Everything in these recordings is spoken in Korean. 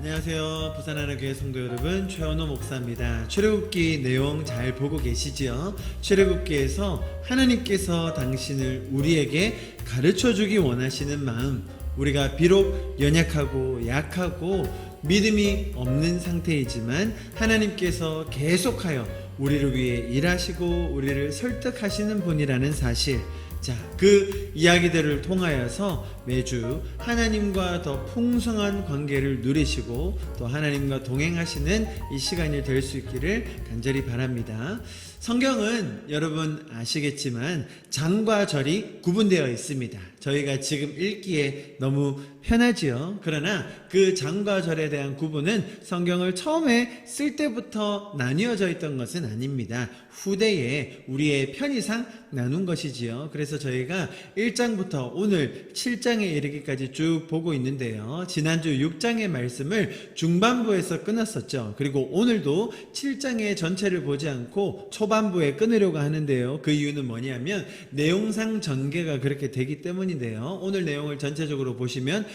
안녕하세요. 부산하나교회 성도 여러분, 최원호 목사입니다. 출애굽기 내용 잘 보고 계시지요? 출애굽기에서 하나님께서 당신을 우리에게 가르쳐주기 원하시는 마음, 우리가 비록 연약하고 약하고 믿음이 없는 상태이지만 하나님께서 계속하여 우리를 위해 일하시고 우리를 설득하시는 분이라는 사실, 자, 그 이야기들을 통하여서 매주 하나님과 더 풍성한 관계를 누리시고 또 하나님과 동행하시는 이 시간이 될 수 있기를 간절히 바랍니다. 성경은 여러분 아시겠지만 장과 절이 구분되어 있습니다. 저희가 지금 읽기에 너무 편하지요. 그러나 그 장과 절에 대한 구분은 성경을 처음에 쓸 때부터 나뉘어져 있던 것은 아닙니다. 후대에 우리의 편의상 나눈 것이지요. 그래서 저희가 1장부터 오늘 7장에 이르기까지 쭉 보고 있는데요. 지난주 6장의 말씀을 중반부에서 끊었었죠. 그리고 오늘도 7장의 전체를 보지 않고 초반부에 끊으려고 하는데요. 그 이유는 뭐냐면 내용상 전개가 그렇게 되기 때문인데요. 오늘 내용을 전체적으로 보시면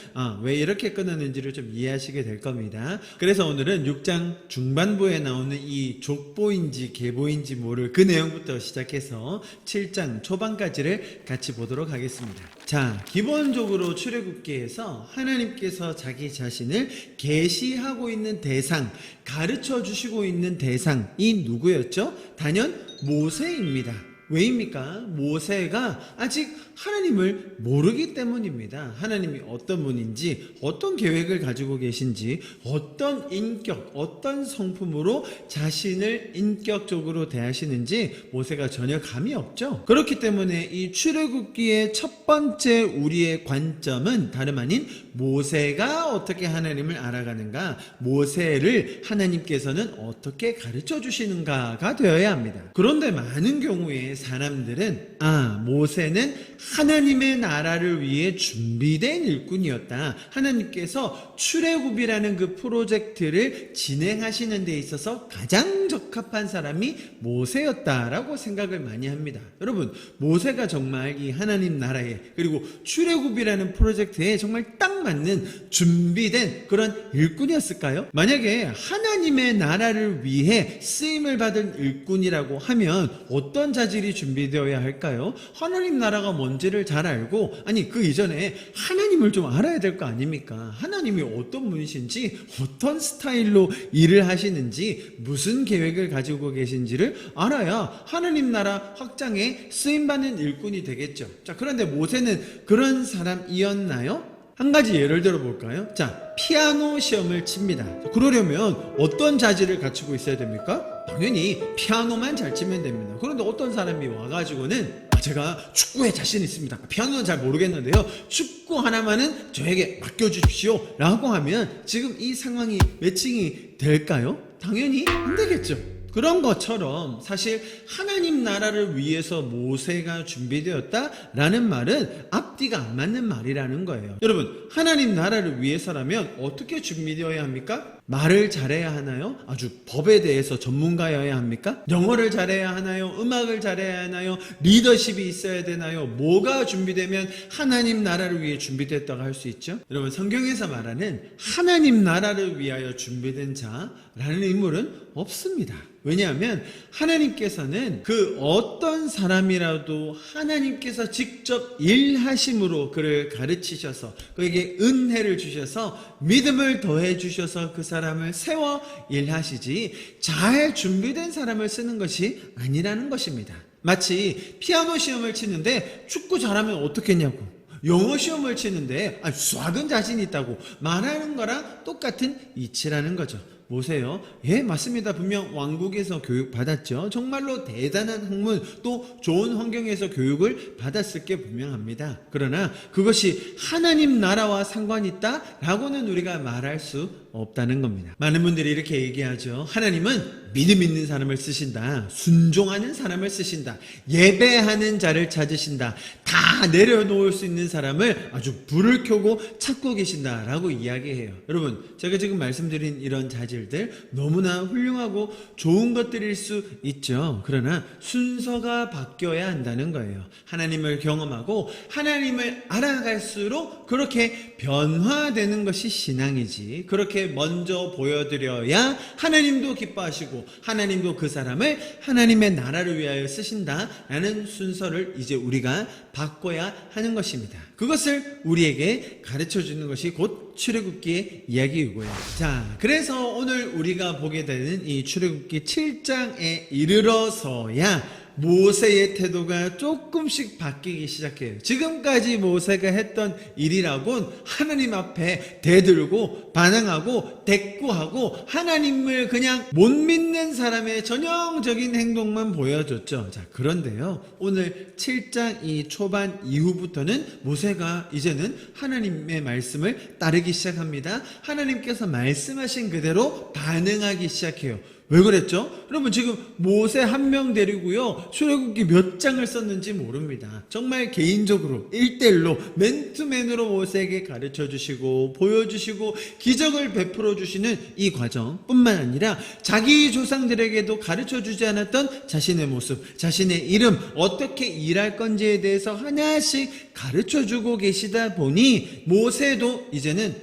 왜 이렇게 끊었는지를 좀 이해하시게 될 겁니다. 그래서 오늘은 6장 중반부에 나오는 이 족보인지 계보인지 모를 그 내용부터 시작해서 7장 초반까지를 같이 보도록 하겠습니다. 자, 기본적으로 출애굽기에서 하나님께서 자기 자신을 계시하고 있는 대상, 가르쳐 주시고 있는 대상이 누구였죠? 단연 모세입니다. 왜입니까? 모세가 아직 하나님을 모르기 때문입니다. 하나님이 어떤 분인지, 어떤 계획을 가지고 계신지, 어떤 인격, 어떤 성품으로 자신을 인격적으로 대하시는지 모세가 전혀 감이 없죠. 그렇기 때문에 이 출애굽기의 첫 번째 우리의 관점은 다름 아닌 모세가 어떻게 하나님을 알아가는가, 모세를 하나님께서는 어떻게 가르쳐 주시는가가 되어야 합니다. 그런데 많은 경우에 사람들은 모세는 하나님의 나라를 위해 준비된 일꾼이었다. 하나님께서 출애굽이라는 그 프로젝트를 진행하시는 데 있어서 가장 적합한 사람이 모세였다라고 생각을 많이 합니다. 여러분, 모세가 정말 이 하나님 나라에 그리고 출애굽이라는 프로젝트에 정말 딱 맞는 준비된 그런 일꾼이었을까요? 만약에 하나님의 나라를 위해 쓰임을 받은 일꾼이라고 하면 어떤 자질이 준비되어야 할까요? 하나님 나라가 뭔지를 잘 알고, 아니 그 이전에 하나님을 좀 알아야 될 거 아닙니까? 하나님이 어떤 분이신지, 어떤 스타일로 일을 하시는지, 무슨 계획을 가지고 계신지를 알아야 하나님 나라 확장에 쓰임받는 일꾼이 되겠죠. 자, 그런데 모세는 그런 사람이었나요? 한 가지 예를 들어 볼까요? 자, 피아노 시험을 칩니다. 그러려면 어떤 자질을 갖추고 있어야 됩니까? 당연히 피아노만 잘 치면 됩니다. 그런데 어떤 사람이 와가지고는 제가 축구에 자신 있습니다. 피아노는 잘 모르겠는데요. 축구 하나만은 저에게 맡겨주십시오 라고 하면 지금 이 상황이 매칭이 될까요? 당연히 안 되겠죠. 그런 것처럼 사실 하나님 나라를 위해서 모세가 준비되었다라는 말은 앞뒤가 안 맞는 말이라는 거예요. 여러분, 하나님 나라를 위해서라면 어떻게 준비되어야 합니까? 말을 잘해야 하나요? 아주 법에 대해서 전문가여야 합니까? 영어를 잘해야 하나요? 음악을 잘해야 하나요? 리더십이 있어야 되나요? 뭐가 준비되면 하나님 나라를 위해 준비됐다고 할 수 있죠? 여러분, 성경에서 말하는 하나님 나라를 위하여 준비된 자라는 인물은 없습니다. 왜냐하면 하나님께서는 그 어떤 사람이라도 하나님께서 직접 일하심으로 그를 가르치셔서 그에게 은혜를 주셔서 믿음을 더해 주셔서 그 사람을 세워 일하시지 잘 준비된 사람을 쓰는 것이 아니라는 것입니다. 마치 피아노 시험을 치는데 축구 잘하면 어떻겠냐고, 영어 시험을 치는데 수학은 자신 있다고 말하는 거랑 똑같은 이치라는 거죠. 모세요? 예, 맞습니다. 분명 왕국에서 교육 받았죠. 정말로 대단한 학문, 또 좋은 환경에서 교육을 받았을 게 분명합니다. 그러나 그것이 하나님 나라와 상관이 있다라고는 우리가 말할 수 없다는 겁니다. 많은 분들이 이렇게 얘기하죠. 하나님은 믿음 있는 사람을 쓰신다. 순종하는 사람을 쓰신다. 예배하는 자를 찾으신다. 다 내려놓을 수 있는 사람을 아주 불을 켜고 찾고 계신다라고 이야기해요. 여러분, 제가 지금 말씀드린 이런 자질 재질들 너무나 훌륭하고 좋은 것들일 수 있죠. 그러나 순서가 바뀌어야 한다는 거예요. 하나님을 경험하고 하나님을 알아갈수록 그렇게 변화되는 것이 신앙이지, 그렇게 먼저 보여드려야 하나님도 기뻐하시고 하나님도 그 사람을 하나님의 나라를 위하여 쓰신다라는 순서를 이제 우리가 바꿔야 하는 것입니다. 그것을 우리에게 가르쳐 주는 것이 곧 출애굽기의 이야기이고요. 자, 그래서 오늘 우리가 보게 되는 이 출애굽기 7장에 이르러서야 모세의 태도가 조금씩 바뀌기 시작해요. 지금까지 모세가 했던 일이라곤 하나님 앞에 대들고 반항하고 대꾸하고 하나님을 그냥 못 믿는 사람의 전형적인 행동만 보여줬죠. 자, 그런데요, 오늘 7장 이 초반 이후부터는 모세가 이제는 하나님의 말씀을 따르기 시작합니다. 하나님께서 말씀하신 그대로 반응하기 시작해요. 왜 그랬죠? 여러분, 지금 모세 한 명 데리고요, 출애굽기 몇 장을 썼는지 모릅니다. 정말 개인적으로 1대1로 맨투맨으로 모세에게 가르쳐 주시고 보여주시고 기적을 베풀어 주시는 이 과정 뿐만 아니라 자기 조상들에게도 가르쳐 주지 않았던 자신의 모습, 자신의 이름, 어떻게 일할 건지에 대해서 하나씩 가르쳐 주고 계시다 보니 모세도 이제는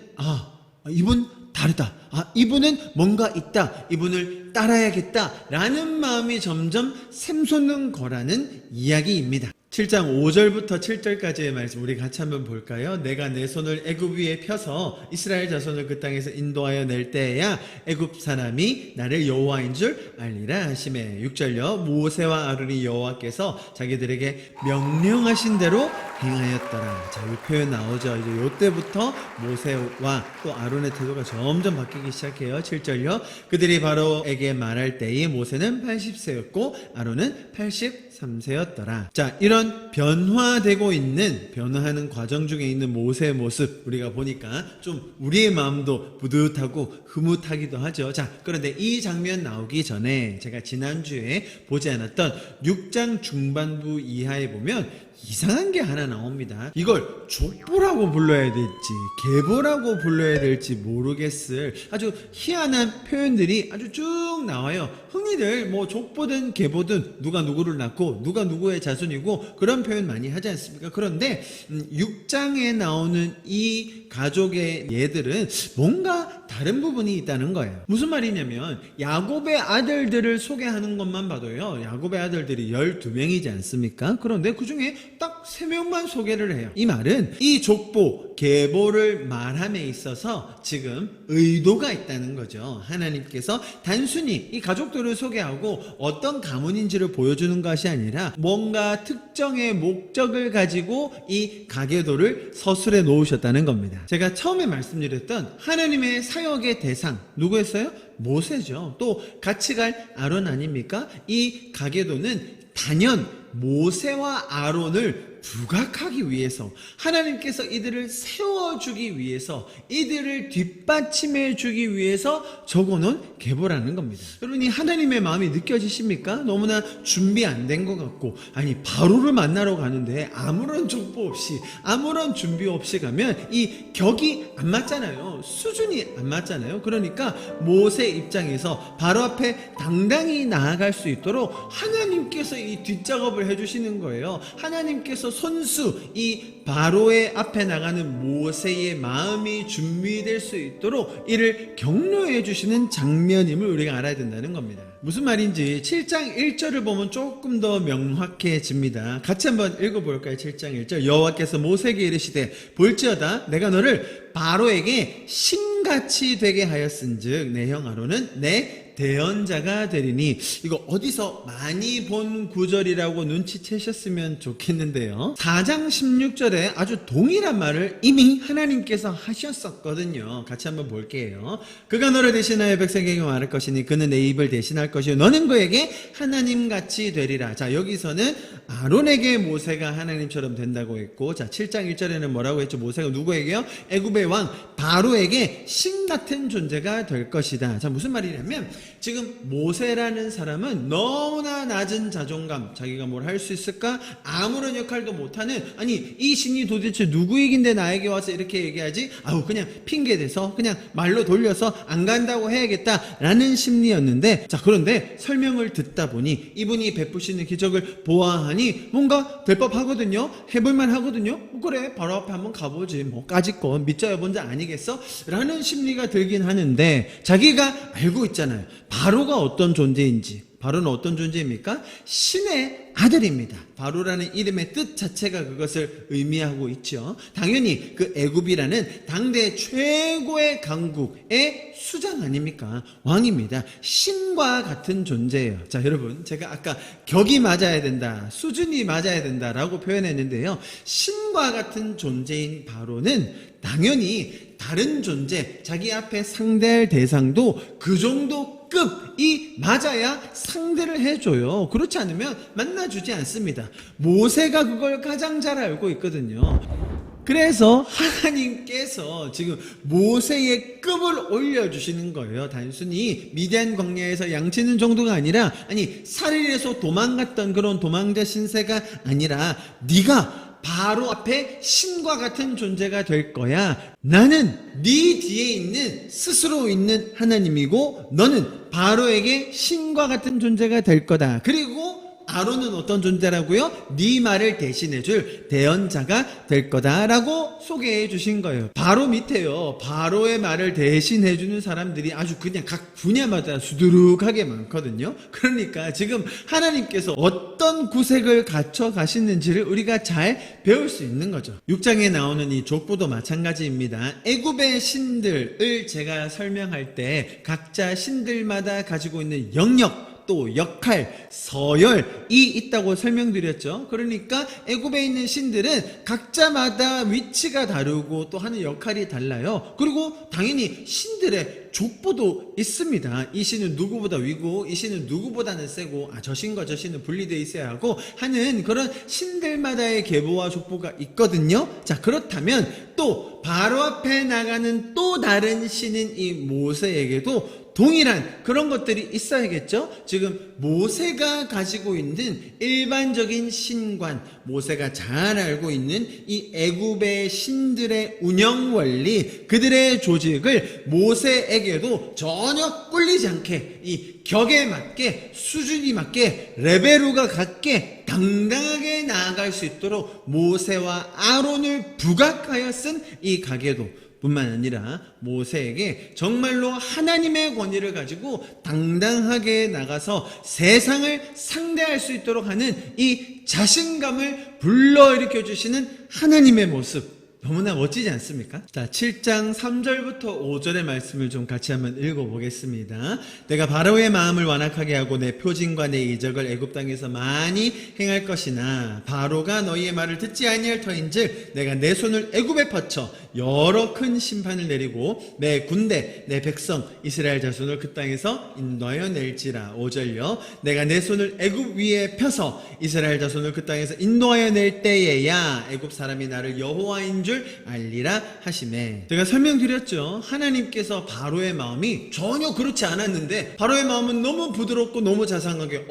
이분 다르다, 이분은 뭔가 있다, 이분을 따라야겠다 라는 마음이 점점 샘솟는 거라는 이야기입니다. 7장 5절부터 7절까지의 말씀 우리 같이 한번 볼까요? 내가 내 손을 애굽 위에 펴서 이스라엘 자손을 그 땅에서 인도하여 낼 때에야 애굽 사람이 나를 여호와인 줄 알리라 하시매. 6절요, 모세와 아론이 여호와께서 자기들에게 명령하신 대로 행하였더라. 자, 이 표현 나오죠. 이제 요때부터 모세와 또 아론의 태도가 점점 바뀌기 시작해요. 7절요, 그들이 바로에게 말할 때에 모세는 80세였고 아론은 83세였더라. 자, 이런 변화되고 있는, 변화하는 과정 중에 있는 모세의 모습 우리가 보니까 좀 우리의 마음도 뿌듯하고 흐뭇하기도 하죠. 자, 그런데 이 장면 나오기 전에 제가 지난주에 보지 않았던 6장 중반부 이하에 보면 이상한 게 하나 나옵니다. 이걸 족보라고 불러야 될지 계보라고 불러야 될지 모르겠을 아주 희한한 표현들이 아주 쭉 나와요. 흔히들 뭐 족보든 계보든 누가 누구를 낳고 누가 누구의 자손이고 그런 표현 많이 하지 않습니까? 그런데 6장에 나오는 이 가족의 예들은 뭔가 다른 부분이 있다는 거예요. 무슨 말이냐면 야곱의 아들들을 소개하는 것만 봐도요, 야곱의 아들들이 12명이지 않습니까? 그런데 그 중에 딱 3명만 소개를 해요. 이 말은 이 족보, 계보를 말함에 있어서 지금 의도가 있다는 거죠. 하나님께서 단순히 이 가족들을 소개하고 어떤 가문인지를 보여주는 것이 아니라 뭔가 특정의 목적을 가지고 이 가계도를 서술해 놓으셨다는 겁니다. 제가 처음에 말씀드렸던 하나님의 사역의 대상 누구였어요? 모세죠. 또 같이 갈 아론 아닙니까? 이 가계도는 단연 모세와 아론을 부각하기 위해서, 하나님께서 이들을 세워주기 위해서, 이들을 뒷받침해 주기 위해서 적어놓은 계보라는 겁니다. 여러분이 하나님의 마음이 느껴지십니까? 너무나 준비 안 된 것 같고, 아니 바로를 만나러 가는데 아무런 족보 없이 아무런 준비 없이 가면 이 격이 안 맞잖아요. 수준이 안 맞잖아요. 그러니까 모세 입장에서 바로 앞에 당당히 나아갈 수 있도록 하나님께서 이 뒷작업을 해주시는 거예요. 하나님께서 손수 이 바로의 앞에 나가는 모세의 마음이 준비될 수 있도록 이를 격려해 주시는 장면임을 우리가 알아야 된다는 겁니다. 무슨 말인지 7장 1절을 보면 조금 더 명확해집니다. 같이 한번 읽어볼까요? 7장 1절, 여호와께서 모세에게 이르시되 볼지어다 내가 너를 바로에게 신같이 되게 하였은즉 내 형 아론은 내 대언자가 되리니. 이거 어디서 많이 본 구절이라고 눈치채셨으면 좋겠는데요, 4장 16절에 아주 동일한 말을 이미 하나님께서 하셨었거든요. 같이 한번 볼게요. 그가 너를 대신하여 백성에게 말할 것이니 그는 내 입을 대신할 것이요 너는 그에게 하나님같이 되리라. 자, 여기서는 아론에게 모세가 하나님처럼 된다고 했고, 자 7장 1절에는 뭐라고 했죠? 모세가 누구에게요? 애굽의 왕 바로에게 신 같은 존재가 될 것이다. 자, 무슨 말이냐면 지금 모세라는 사람은 너무나 낮은 자존감, 자기가 뭘 할 수 있을까? 아무런 역할도 못하는, 아니 이 신이 도대체 누구이긴데 나에게 와서 이렇게 얘기하지? 아우 그냥 핑계대서 그냥 말로 돌려서 안 간다고 해야겠다라는 심리였는데, 자 그런데 설명을 듣다 보니 이분이 베푸시는 기적을 보아하니 뭔가 될 법하거든요. 해볼만 하거든요. 그래 바로 앞에 한번 가보지 뭐 까짓거 밑져야 본자 아니겠어? 라는 심리가 들긴 하는데, 자기가 알고 있잖아요. 바로가 어떤 존재인지. 바로는 어떤 존재입니까? 신의 아들입니다. 바로라는 이름의 뜻 자체가 그것을 의미하고 있죠. 당연히 그 애굽이라는 당대 최고의 강국의 수장 아닙니까? 왕입니다. 신과 같은 존재예요. 자 여러분, 제가 아까 격이 맞아야 된다, 수준이 맞아야 된다라고 표현했는데요. 신과 같은 존재인 바로는 당연히 다른 존재, 자기 앞에 상대할 대상도 그 정도 급이 맞아야 상대를 해줘요. 그렇지 않으면 만나주지 않습니다. 모세가 그걸 가장 잘 알고 있거든요. 그래서 하나님께서 지금 모세의 급을 올려주시는 거예요. 단순히 미디안 광야에서 양치는 정도가 아니라, 아니 살인해서 도망갔던 그런 도망자 신세가 아니라, 네가 바로 앞에 신과 같은 존재가 될 거야. 나는 네 뒤에 있는 스스로 있는 하나님이고 너는 바로에게 신과 같은 존재가 될 거다. 그리고 아론은 어떤 존재라고요? 네 말을 대신해줄 대언자가 될 거다라고 소개해 주신 거예요. 바로 밑에요. 바로의 말을 대신해주는 사람들이 아주 그냥 각 분야마다 수두룩하게 많거든요. 그러니까 지금 하나님께서 어떤 구색을 갖춰 가시는지를 우리가 잘 배울 수 있는 거죠. 6장에 나오는 이 족보도 마찬가지입니다. 애굽의 신들을 제가 설명할 때 각자 신들마다 가지고 있는 영역, 또 역할, 서열이 있다고 설명드렸죠. 그러니까 애굽에 있는 신들은 각자마다 위치가 다르고 또 하는 역할이 달라요. 그리고 당연히 신들의 족보도 있습니다. 이 신은 누구보다 위고 이 신은 누구보다는 세고, 저 신과 저 신은 분리되어 있어야 하고 하는 그런 신들마다의 계보와 족보가 있거든요. 자 그렇다면 또 바로 앞에 나가는 또 다른 신인 이 모세에게도 동일한 그런 것들이 있어야겠죠. 지금 모세가 가지고 있는 일반적인 신관, 모세가 잘 알고 있는 이 애굽의 신들의 운영 원리, 그들의 조직을 모세에게도 전혀 꿀리지 않게, 이 격에 맞게, 수준이 맞게, 레벨우가 같게 당당하게 나아갈 수 있도록 모세와 아론을 부각하여 쓴 이 가계도 뿐만 아니라 모세에게 정말로 하나님의 권위를 가지고 당당하게 나가서 세상을 상대할 수 있도록 하는 이 자신감을 불러일으켜 주시는 하나님의 모습, 너무나 멋지지 않습니까? 자, 7장 3절부터 5절의 말씀을 좀 같이 한번 읽어보겠습니다. 내가 바로의 마음을 완악하게 하고 내 표징과 내 이적을 애굽 땅에서 많이 행할 것이나 바로가 너희의 말을 듣지 아니할 터인즉 내가 내 손을 애굽에 뻗쳐 여러 큰 심판을 내리고 내 군대 내 백성 이스라엘 자손을 그 땅에서 인도하여 낼지라. 5절요. 내가 내 손을 애굽 위에 펴서 이스라엘 자손을 그 땅에서 인도하여 낼 때에야 애굽 사람이 나를 여호와인 줄 알리라 하시매. 제가 설명드렸죠. 하나님께서 바로의 마음이 전혀 그렇지 않았는데 바로의 마음은 너무 부드럽고 너무 자상하게,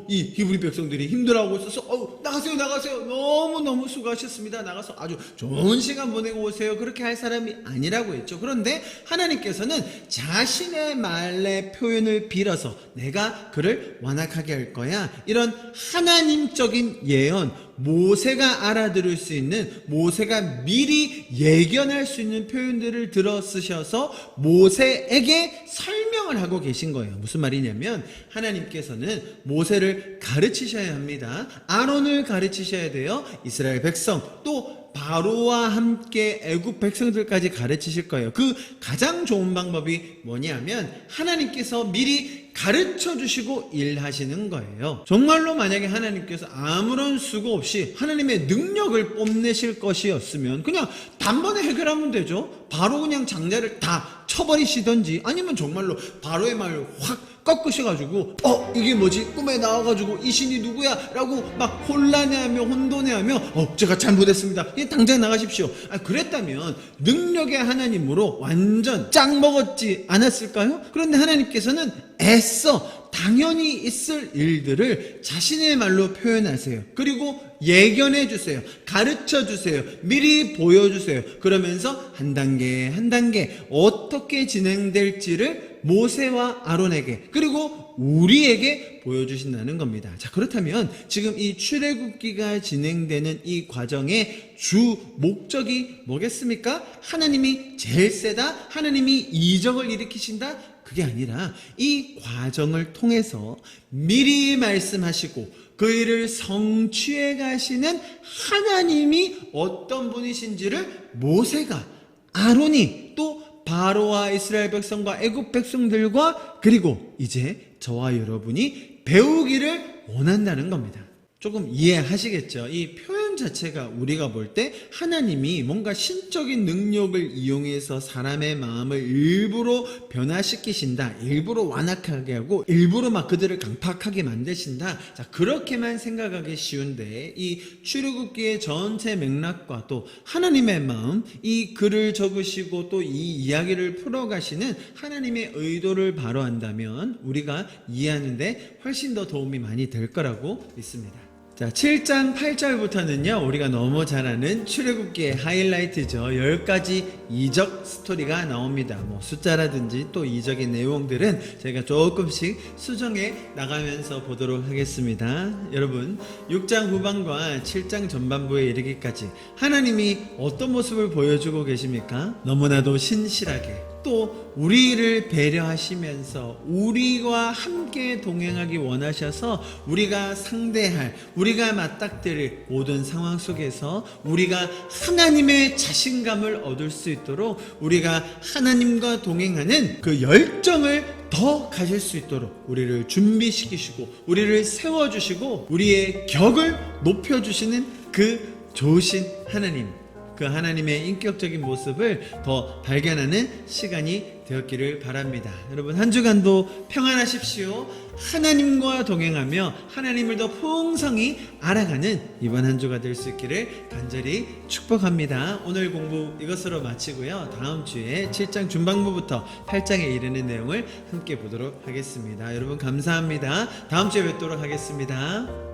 이 히브리 백성들이 힘들어하고 있어서 나가세요 너무너무 수고하셨습니다, 나가서 아주 좋은 시간 보내고 오세요, 그렇게 할 사람이 아니라고 했죠. 그런데 하나님께서는 자신의 말의 표현을 빌어서 내가 그를 완악하게 할 거야, 이런 하나님적인 예언, 모세가 알아들을 수 있는, 모세가 미리 예견할 수 있는 표현들을 들어 쓰셔서 모세에게 설명을 하고 계신 거예요. 무슨 말이냐면 하나님께서는 모세를 가르치셔야 합니다. 아론을 가르치셔야 돼요. 이스라엘 백성, 또 바로와 함께 애굽 백성들까지 가르치실 거예요. 그 가장 좋은 방법이 뭐냐면 하나님께서 미리 가르쳐 주시고 일하시는 거예요. 정말로 만약에 하나님께서 아무런 수고 없이 하나님의 능력을 뽐내실 것이었으면 그냥 단번에 해결하면 되죠. 바로 그냥 장자를 다 쳐버리시던지, 아니면 정말로 바로의 말을 확 꺾으셔가지고 이게 뭐지? 꿈에 나와가지고 이 신이 누구야? 라고 막 혼란해하며 혼돈해하며 제가 잘못했습니다, 당장 나가십시오. 그랬다면 능력의 하나님으로 완전 짱 먹었지 않았을까요? 그런데 하나님께서는 애써 당연히 있을 일들을 자신의 말로 표현하세요. 그리고 예견해 주세요. 가르쳐 주세요. 미리 보여주세요. 그러면서 한 단계 한 단계 어떻게 진행될지를 모세와 아론에게 그리고 우리에게 보여주신다는 겁니다. 자, 그렇다면 지금 이 출애굽기가 진행되는 이 과정의 주 목적이 뭐겠습니까? 하나님이 제일 세다? 하나님이 이적을 일으키신다? 그게 아니라 이 과정을 통해서 미리 말씀하시고 그 일을 성취해 가시는 하나님이 어떤 분이신지를 모세가, 아론이, 또 바로와 이스라엘 백성과 애굽 백성들과 그리고 이제 저와 여러분이 배우기를 원한다는 겁니다. 조금 이해하시겠죠? 이 표현 자체가 우리가 볼 때 하나님이 뭔가 신적인 능력을 이용해서 사람의 마음을 일부러 변화시키신다, 일부러 완악하게 하고 일부러 막 그들을 강팍하게 만드신다. 자, 그렇게만 생각하기 쉬운데 이 출애굽기의 전체 맥락과 또 하나님의 마음, 이 글을 적으시고 또 이 이야기를 풀어가시는 하나님의 의도를 바로 안다면 우리가 이해하는데 훨씬 더 도움이 많이 될 거라고 믿습니다. 자, 7장 8절부터는요 우리가 너무 잘 아는 출애굽기의 하이라이트죠. 10가지 이적 스토리가 나옵니다. 뭐 숫자라든지 또 이적의 내용들은 저희가 조금씩 수정해 나가면서 보도록 하겠습니다. 여러분, 6장 후반과 7장 전반부에 이르기까지 하나님이 어떤 모습을 보여주고 계십니까? 너무나도 신실하게, 또 우리를 배려하시면서 우리와 함께 동행하기 원하셔서 우리가 상대할, 우리가 맞닥뜨릴 모든 상황 속에서 우리가 하나님의 자신감을 얻을 수 있도록 우리가 하나님과 동행하는 그 열정을 더 가질 수 있도록 우리를 준비시키시고 우리를 세워주시고 우리의 격을 높여주시는 그 좋으신 하나님, 그 하나님의 인격적인 모습을 더 발견하는 시간이 되었기를 바랍니다. 여러분, 한 주간도 평안하십시오. 하나님과 동행하며 하나님을 더 풍성히 알아가는 이번 한 주가 될 수 있기를 간절히 축복합니다. 오늘 공부 이것으로 마치고요. 다음 주에 7장 중반부부터 8장에 이르는 내용을 함께 보도록 하겠습니다. 여러분, 감사합니다. 다음 주에 뵙도록 하겠습니다.